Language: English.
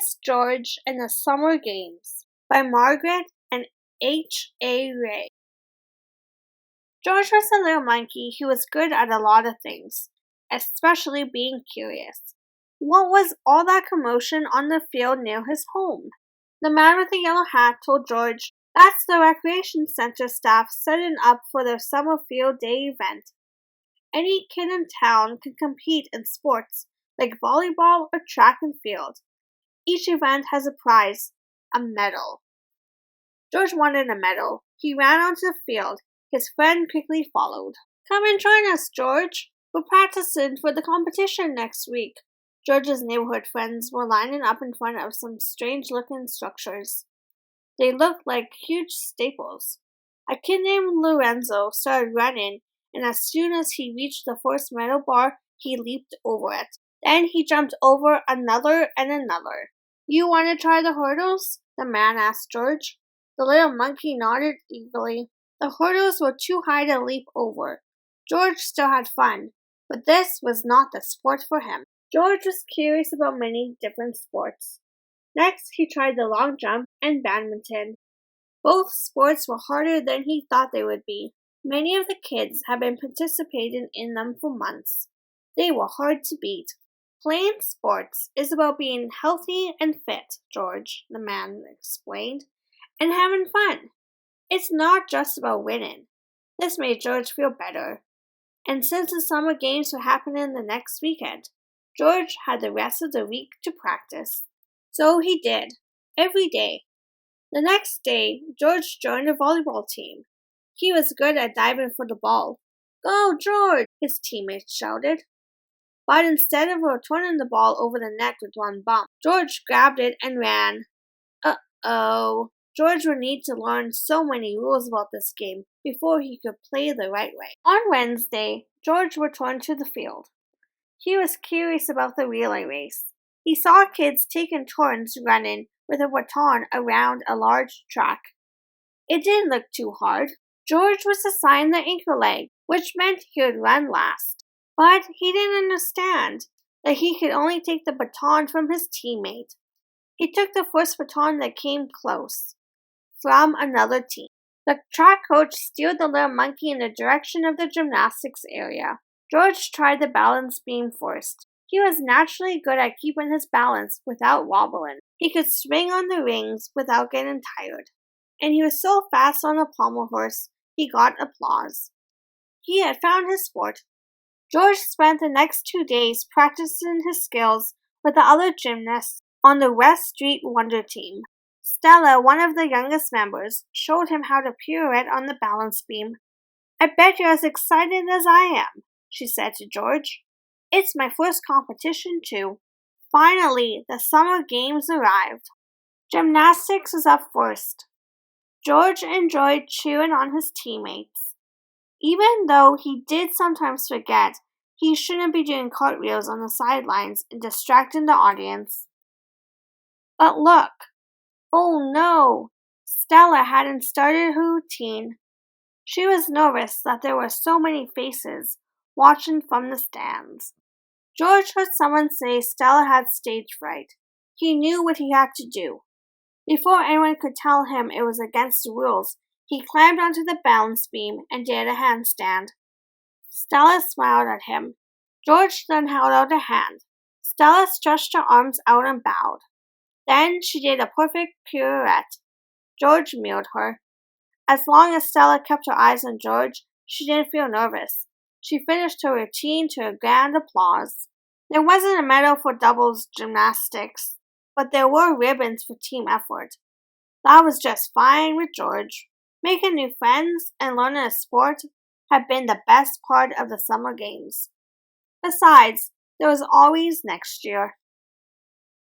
Curious George and the Summer Games by Margaret and H.A. Ray. George was a little monkey who was good at a lot of things, especially being curious. What was all that commotion on the field near his home? The man with the yellow hat told George that's the recreation center staff setting up for their summer field day event. Any kid in town can compete in sports like volleyball or track and field. Each event has a prize, a medal. George wanted a medal. He ran onto the field. His friend quickly followed. Come and join us, George. We're practicing for the competition next week. George's neighborhood friends were lining up in front of some strange-looking structures. They looked like huge staples. A kid named Lorenzo started running, and as soon as he reached the first metal bar, he leaped over it. Then he jumped over another and another. You want to try the hurdles? The man asked George. The little monkey nodded eagerly. The hurdles were too high to leap over. George still had fun, but this was not the sport for him. George was curious about many different sports. Next, he tried the long jump and badminton. Both sports were harder than he thought they would be. Many of the kids had been participating in them for months. They were hard to beat. Playing sports is about being healthy and fit, George, the man explained, and having fun. It's not just about winning. This made George feel better. And since the summer games were happening the next weekend, George had the rest of the week to practice. So he did, every day. The next day, George joined the volleyball team. He was good at diving for the ball. Go, George! His teammates shouted. But instead of returning the ball over the net with one bump, George grabbed it and ran. Uh-oh. George would need to learn so many rules about this game before he could play the right way. On Wednesday, George returned to the field. He was curious about the relay race. He saw kids taking turns running with a baton around a large track. It didn't look too hard. George was assigned the anchor leg, which meant he would run last. But he didn't understand that he could only take the baton from his teammate. He took the first baton that came close, from another team. The track coach steered the little monkey in the direction of the gymnastics area. George tried the balance beam first. He was naturally good at keeping his balance without wobbling. He could swing on the rings without getting tired. And he was so fast on the pommel horse, he got applause. He had found his sport. George spent the next 2 days practicing his skills with the other gymnasts on the West Street Wonder team. Stella, one of the youngest members, showed him how to pirouette on the balance beam. I bet you're as excited as I am, she said to George. It's my first competition, too. Finally, the summer games arrived. Gymnastics was up first. George enjoyed cheering on his teammates. Even though he did sometimes forget, he shouldn't be doing cartwheels on the sidelines and distracting the audience. But look! Oh no! Stella hadn't started her routine. She was nervous that there were so many faces watching from the stands. George heard someone say Stella had stage fright. He knew what he had to do. Before anyone could tell him it was against the rules, he climbed onto the balance beam and did a handstand. Stella smiled at him. George then held out a hand. Stella stretched her arms out and bowed. Then she did a perfect pirouette. George mirrored her. As long as Stella kept her eyes on George, she didn't feel nervous. She finished her routine to a grand applause. There wasn't a medal for doubles gymnastics, but there were ribbons for team effort. That was just fine with George. Making new friends and learning a sport had been the best part of the summer games. Besides, there was always next year.